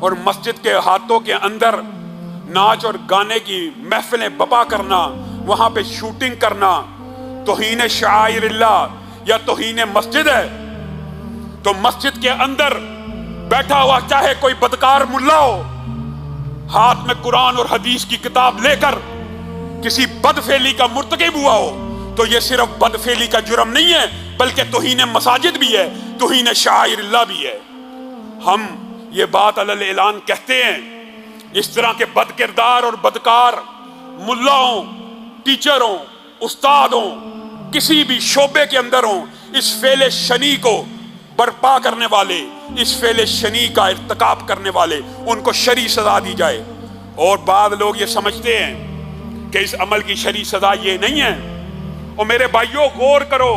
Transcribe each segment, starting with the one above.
اور مسجد کے ہاتھوں کے اندر ناچ اور گانے کی محفلیں بپا کرنا، وہاں پہ شوٹنگ کرنا توہین شعائر اللہ یا توہین مسجد ہے؟ تو مسجد کے اندر بیٹھا ہوا چاہے کوئی بدکار ملا ہو، ہاتھ میں قرآن اور حدیث کی کتاب لے کر کسی بدفعلی کا مرتکب ہوا ہو، تو یہ صرف بدفعلی کا جرم نہیں ہے بلکہ توہین مساجد بھی ہے، توہین شعائر اللہ بھی ہے۔ ہم یہ بات علی اعلان کہتے ہیں، اس طرح کے بد کردار اور بدکار ملاؤں، ٹیچروں، استادوں، کسی بھی شعبے کے اندر ہوں، اس فعل شنی کو برپا کرنے والے، اس فعل شنی کا ارتکاب کرنے والے، ان کو شرعی سزا دی جائے۔ اور بعض لوگ یہ سمجھتے ہیں کہ اس عمل کی شرعی سزا یہ نہیں ہے۔ اور میرے بھائیوں غور کرو،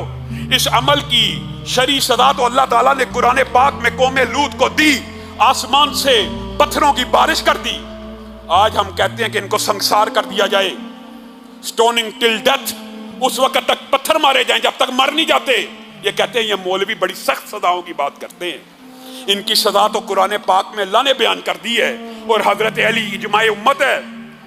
اس عمل کی شرعی سزا تو اللہ تعالیٰ نے قرآن پاک میں قوم لوط کو دی، آسمان سے پتھروں کی بارش کر دی۔ آج ہم کہتے ہیں کہ ان کو سنسار کر دیا جائے، سٹوننگ ٹل ڈیتھ، اس وقت تک پتھر مارے جائیں جب تک مر نہیں جاتے۔ یہ کہتے ہیں یہ مولوی بڑی سخت سزاؤں کی بات کرتے ہیں، ان کی سزا تو قرآن پاک میں اللہ نے بیان کر دی ہے، اور حضرت علی اجماع امت ہے۔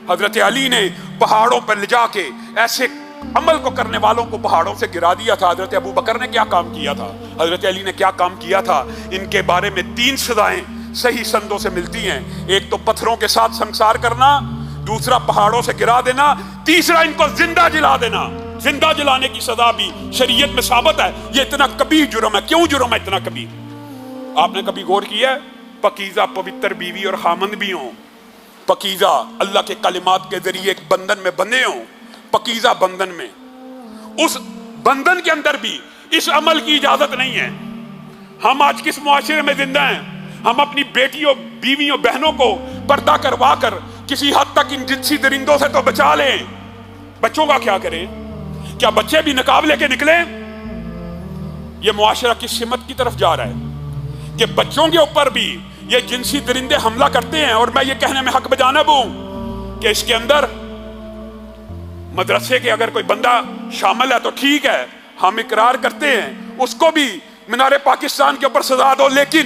حضرت علی نے پہاڑوں پر لے جا کے ایسے عمل کو کرنے والوں کو پہاڑوں سے گرا دیا تھا۔ حضرت ابو بکر نے کیا کام کیا تھا، حضرت علی نے کیا کام کیا تھا؟ ان کے بارے میں 3 سزائیں صحیح سندوں سے ملتی ہیں، ایک تو پتھروں کے ساتھ سنسار کرنا، دوسرا پہاڑوں سے گرا دینا، تیسرا ان کو زندہ جلا دینا۔ زندہ جلانے کی سزا بھی شریعت میں ثابت ہے۔ یہ اتنا کبیر جرم ہے۔ کیوں جرم ہے اتنا کبیر؟ آپ نے کبھی غور کیا ہے؟ پاکیزہ پوتر بیوی اور خامند بھی ہوں، پاکیزہ اللہ کے کلمات کے ذریعے ایک بندھن میں بندھے ہوں، پاکیزہ بندھن میں، اس بندھن کے اندر بھی اس عمل کی اجازت نہیں ہے۔ ہم آج کس معاشرے میں زندہ ہیں؟ ہم اپنی بیٹیوں، بیویوں، بہنوں کو پردہ کروا کر کسی حد تک ان جنسی درندوں سے تو بچا لیں۔ بچوں کا کیا کریں؟ کیا بچے بھی نقاب لے کے نکلیں؟ یہ معاشرہ کس سمت کی طرف جا رہا ہے کہ بچوں کے اوپر بھی یہ جنسی درندے حملہ کرتے ہیں؟ اور میں یہ کہنے میں حق بجانب ہوں کہ اس کے اندر مدرسے کے اگر کوئی بندہ شامل ہے تو ٹھیک ہے، ہم اقرار کرتے ہیں، اس کو بھی مینار پاکستان کے اوپر سزا دو، لیکن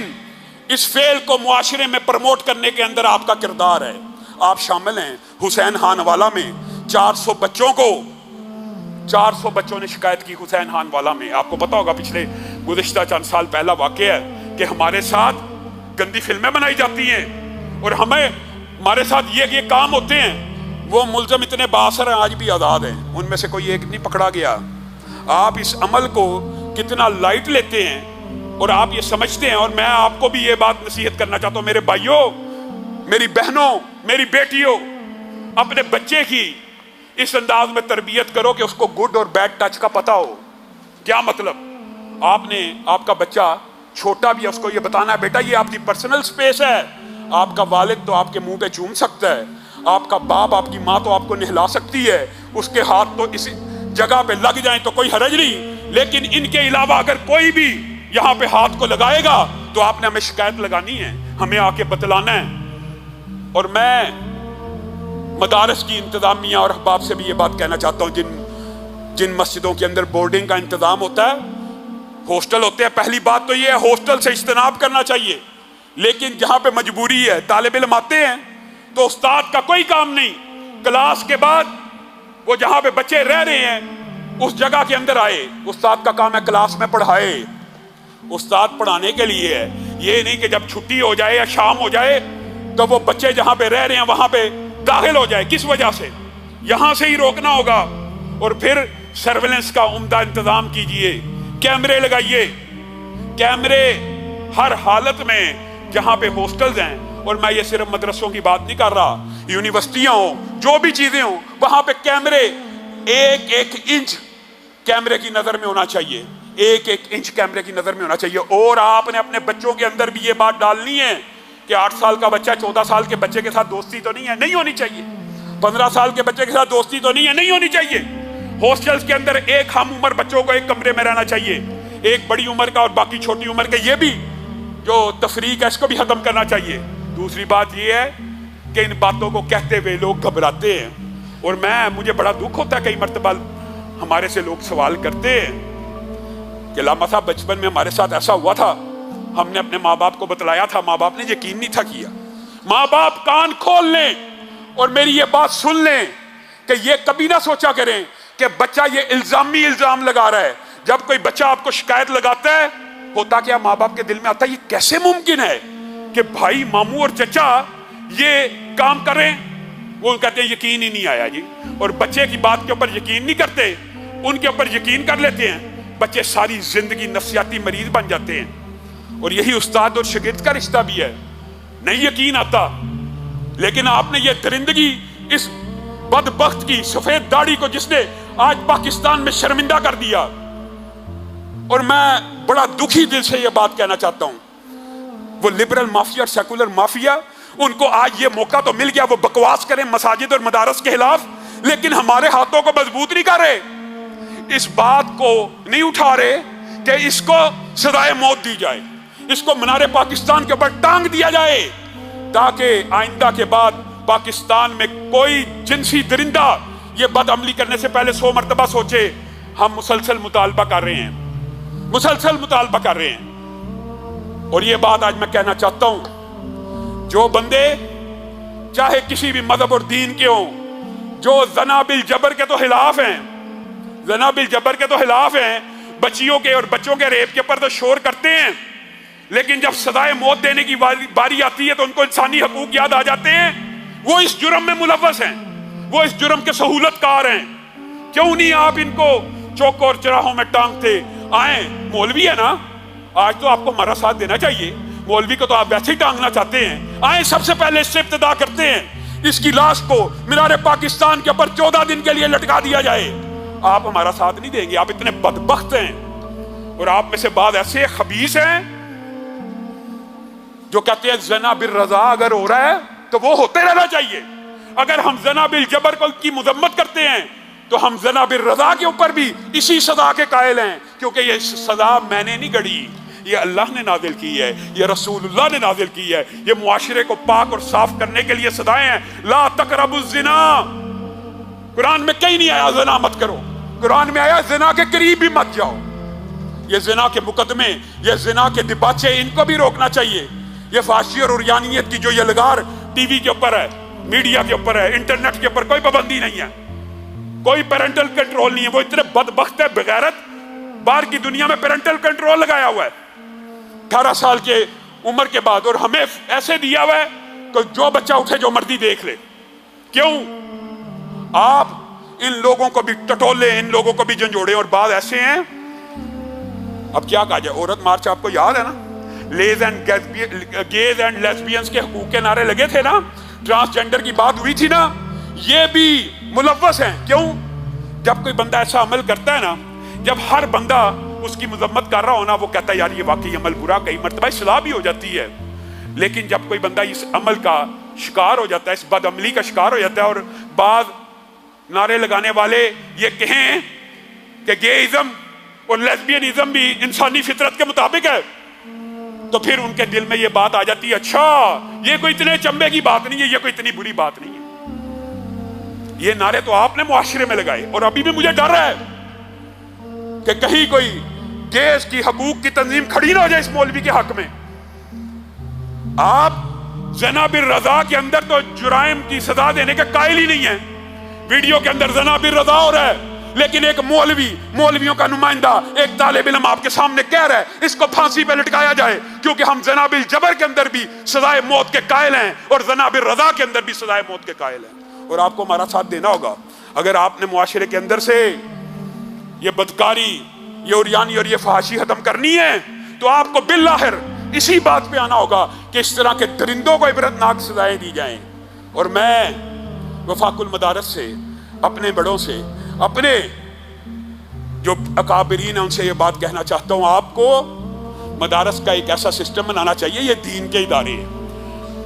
اس فعل کو معاشرے میں پروموٹ کرنے کے اندر آپ کا کردار ہے، آپ شامل ہیں۔ حسین خان والا میں 400 بچوں نے شکایت کی حسین خان والا میں۔ آپ کو پتا ہوگا پچھلے گزشتہ چند سال پہلا واقعہ ہے کہ ہمارے ساتھ گندی فلمیں بنائی جاتی ہیں اور ہمارے ساتھ یہ کام ہوتے ہیں۔ وہ ملزم اتنے بااثر ہیں، آج بھی آزاد ہیں، ان میں سے کوئی ایک نہیں پکڑا گیا۔ آپ اس عمل کو کتنا لائٹ لیتے ہیں اور آپ یہ سمجھتے ہیں۔ اور میں آپ کو بھی یہ بات نصیحت کرنا چاہتا ہوں، میرے بھائیوں، میری بہنوں، میری بیٹیوں، اپنے بچے کی اس انداز میں تربیت کرو کہ اس کو گڈ اور بیڈ ٹچ کا پتہ ہو۔ کیا مطلب؟ آپ کا بچہ چھوٹا بھی ہے، اس کو یہ بتانا ہے بیٹا یہ آپ کی پرسنل سپیس ہے، آپ کا والد تو آپ کے منہ پہ چوم سکتا ہے، آپ کا باپ، آپ کی ماں تو آپ کو نہلا سکتی ہے، اس کے ہاتھ تو اس جگہ پہ لگ جائیں تو کوئی حرج نہیں، لیکن ان کے علاوہ اگر کوئی بھی یہاں پہ ہاتھ کو لگائے گا تو آپ نے ہمیں شکایت لگانی ہے، ہمیں آ کے بتلانا ہے۔ اور میں مدارس کی انتظامیہ اور احباب سے بھی یہ بات کہنا چاہتا ہوں، جن مسجدوں کے اندر بورڈنگ کا انتظام ہوتا ہے، ہاسٹل ہوتے ہیں، پہلی بات تو یہ ہے ہاسٹل سے اجتناب کرنا چاہیے، لیکن جہاں پہ مجبوری ہے، طالب علم آتے ہیں تو استاد کا کوئی کام نہیں، کلاس کے بعد وہ جہاں پہ بچے رہ رہے ہیں اس جگہ کے اندر آئے، استاد کا کام ہے کلاس میں پڑھائے، استاد پڑھانے کے لیے ہے، یہ نہیں کہ جب چھٹی ہو جائے یا شام ہو جائے تو وہ بچے جہاں پہ رہ رہے ہیں وہاں پہ داخل ہو جائے۔ کس وجہ سے؟ یہاں سے ہی روکنا ہوگا۔ اور پھر سرویلنس کا عمدہ انتظام کیجئے، کیمرے لگائیے، کیمرے ہر حالت میں جہاں پہ ہاسٹلز ہیں، اور میں یہ صرف مدرسوں کی بات نہیں کر رہا، یونیورسٹیاں ہوں، جو بھی چیزیں ہوں، وہاں پہ کیمرے ایک انچ کیمرے کی نظر میں ہونا چاہیے، ایک انچ کیمرے کی نظر میں ہونا چاہیے۔ اور آپ نے اپنے بچوں کے اندر بھی یہ بات ڈالنی ہے کہ 8 سال کا بچہ 14 سال کے بچے کے ساتھ دوستی تو نہیں ہے، نہیں ہونی چاہیے، 15 سال کے بچے کے ساتھ دوستی تو نہیں ہے، نہیں ہونی چاہیے۔ ہاسٹلز کے اندر ایک ہم عمر بچوں کو ایک کمرے میں رہنا چاہیے، ایک بڑی عمر کا اور باقی چھوٹی عمر کا، یہ بھی جو تفریق ہے اس کو بھی ختم کرنا چاہیے۔ دوسری بات یہ ہے کہ ان باتوں کو کہتے ہوئے لوگ گھبراتے ہیں، اور مجھے بڑا دکھ ہوتا ہے، کئی مرتبہ ہمارے سے لوگ سوال کرتے ہیں کہ علامہ صاحب بچپن میں ہمارے ساتھ ایسا ہوا تھا، ہم نے اپنے ماں باپ کو بتلایا تھا، ماں باپ نے یقین نہیں تھا کیا، ماں باپ کان کھول لیں اور میری یہ بات سن لیں کہ یہ کبھی نہ سوچا کریں کہ بچہ یہ الزامی الزام لگا رہا ہے. جب کوئی بچہ آپ کو شکایت لگاتا ہے, ہوتا کیا ماں باپ کے دل میں آتا ہے یہ کیسے ممکن ہے کہ بھائی ماموں اور چچا یہ کام کریں. وہ کہتے ہیں یقین ہی نہیں آیا جی, اور بچے کی بات کے اوپر یقین نہیں کرتے, ان کے اوپر یقین کر لیتے ہیں. بچے ساری زندگی نفسیاتی مریض بن جاتے ہیں. اور یہی استاد اور شاگرد کا رشتہ بھی ہے, نہیں یقین آتا لیکن آپ نے یہ درندگی اس بدبخت کی سفید داڑھی کو جس نے آج پاکستان میں شرمندہ کر دیا. اور میں بڑا دکھی دل سے یہ بات کہنا چاہتا ہوں, وہ لبرل مافیا اور سیکولر مافیا, ان کو آج یہ موقع تو مل گیا وہ بکواس کریں مساجد اور مدارس کے خلاف, لیکن ہمارے ہاتھوں کو مضبوط نہیں کر رہے, اس بات کو نہیں اٹھا رہے کہ اس کو سزائے موت دی جائے, اس کو منار پاکستان کے اوپر ٹانگ دیا جائے, تاکہ آئندہ کے بعد پاکستان میں کوئی جنسی درندہ یہ بد عملی کرنے سے پہلے 100 مرتبہ سوچے. ہم مسلسل مطالبہ کر رہے ہیں, مسلسل مطالبہ کر رہے ہیں. اور یہ بات آج میں کہنا چاہتا ہوں, جو بندے چاہے کسی بھی مذہب اور دین کے ہوں, جو زنا بالجبر کے تو خلاف ہیں, زنا بالجبر کے تو خلاف ہیں, بچیوں کے اور بچوں کے ریپ کے اوپر تو شور کرتے ہیں, لیکن جب سزائے موت دینے کی باری آتی ہے تو ان کو انسانی حقوق یاد آ جاتے ہیں. وہ اس جرم میں ملوث ہیں, وہ اس جرم کے سہولت کار ہیں. کیوں نہیں آپ ان کو چوکوں اور چراہوں میں ٹانگتے؟ آئیں, مولوی ہے نا, آج تو آپ کو ہمارا ساتھ دینا چاہیے, مولوی کو تو آپ ویسے ہی ٹانگنا چاہتے ہیں. آئیں سب سے پہلے اس سے ابتدا کرتے ہیں, اس کی لاش کو مینار پاکستان کے اوپر 14 دن کے لیے لٹکا دیا جائے. آپ ہمارا ساتھ نہیں دیں گے, آپ اتنے بدبخت ہیں. اور آپ میں سے بعض ایسے خبیث ہیں جو کہتے ہیں زنا بالرضا اگر ہو رہا ہے تو وہ ہوتے رہنا چاہیے. اگر ہم زنا بالجبر کی مذمت کرتے ہیں تو ہم زنا بالرضا کے اوپر بھی اسی سزا کے قائل ہیں, کیونکہ یہ سزا میں نے نہیں گڑھی, یہ اللہ نے نازل کی ہے, یہ رسول اللہ نے نازل کی ہے. یہ معاشرے کو پاک اور صاف کرنے کے لیے سزائیں ہیں. لا تقربوا الزنا, قرآن میں کہیں نہیں آیا زنا مت کرو, قرآن میں آیا زنا کے قریب بھی مت جاؤ. یہ زنا کے مقدمے, یہ زنا کے دباچے, ان کو بھی روکنا چاہیے. یہ فحاشی اور عریانیت کی جو یہ لگار ٹی وی کے اوپر ہے, میڈیا کے اوپر ہے, انٹرنیٹ کے اوپر کوئی پابندی نہیں ہے, کوئی پیرنٹل کنٹرول نہیں ہے. وہ اتنے بدبخت ہے بغیرت, باہر کی دنیا میں پیرنٹل کنٹرول لگایا ہوا ہے 18 سال کے عمر کے بعد, اور ہمیں ایسے دیا ہوا ہے کہ جو بچہ اٹھے جو مرضی دیکھ لے. کیوں آپ ان لوگوں کو بھی ٹٹولے, ان لوگوں کو بھی جھنجھوڑے. اور بعض ایسے ہیں, اب کیا کہا جائے, عورت مارچ آپ کو یاد ہے نا, گیز اینڈ لیسبینز کے حقوق کے نعرے لگے تھے نا, ٹرانسجینڈر کی بات ہوئی تھی نا, یہ بھی ملوث ہیں. کیوں؟ جب کوئی بندہ ایسا عمل کرتا ہے نا, جب ہر بندہ اس کی مذمت کر رہا ہونا, وہ کہتا ہے یار یہ واقعی عمل برا, کئی مرتبہ اصلاح بھی ہو جاتی ہے. لیکن جب کوئی بندہ اس عمل کا شکار ہو جاتا ہے, اس بد عملی کا شکار ہو جاتا ہے, اور بعض نعرے لگانے والے یہ کہیں کہ گےازم اور لیسبینزم بھی انسانی فطرت کے مطابق ہے, تو پھر ان کے دل میں یہ بات آ جاتی ہے, اچھا یہ کوئی اتنے چمبے کی بات نہیں ہے, یہ کوئی اتنی بری بات نہیں ہے. یہ نعرے تو آپ نے معاشرے میں لگائے, اور ابھی بھی مجھے ڈر ہے کہ کہیں کوئی گیز کی حقوق کی تنظیم کھڑی نہ ہو جائے اس مولوی کے حق میں. آپ زنا بالرضا کے اندر تو جرائم کی سزا دینے کے قائل ہی نہیں ہیں. ویڈیو کے اندر زنا بالرضا ہو رہا ہے, لیکن ایک مولویوں کا نمائندہ, ایک طالب علم آپ کے سامنے کہہ رہا ہے اس کو پھانسی پہ لٹکایا جائے, کیونکہ ہم زنا بالجبر کے اندر بھی سزائے موت کے قائل ہیں اور زنا بالرضا کے اندر بھی سزائے موت کے قائل ہیں. اور آپ کو ہمارا ساتھ دینا ہوگا. اگر آپ نے معاشرے کے اندر سے یہ بدکاری, یہ عریانی اور یہ فحاشی ختم کرنی ہے, تو آپ کو بالآخر اسی بات پہ آنا ہوگا کہ اس طرح کے درندوں کو عبرتناک سزائیں دی جائیں. اور میں وفاق المدارس سے, اپنے بڑوں سے, اپنے جو اکابرین ہیں ان سے یہ بات کہنا چاہتا ہوں, آپ کو مدارس کا ایک ایسا سسٹم بنانا چاہیے. یہ دین کے ادارے ہیں.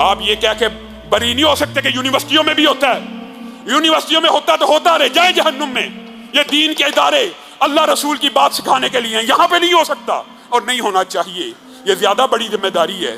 آپ یہ کہہ کے بری نہیں ہو سکتے کہ یونیورسٹیوں میں بھی ہوتا ہے, یونیورسٹیوں میں ہوتا تو ہوتا رہے, جائے جہنم میں. یہ دین کے ادارے اللہ رسول کی بات سکھانے کے لیے ہیں, یہاں پہ نہیں ہو سکتا اور نہیں ہونا چاہیے. یہ زیادہ بڑی ذمہ داری ہے.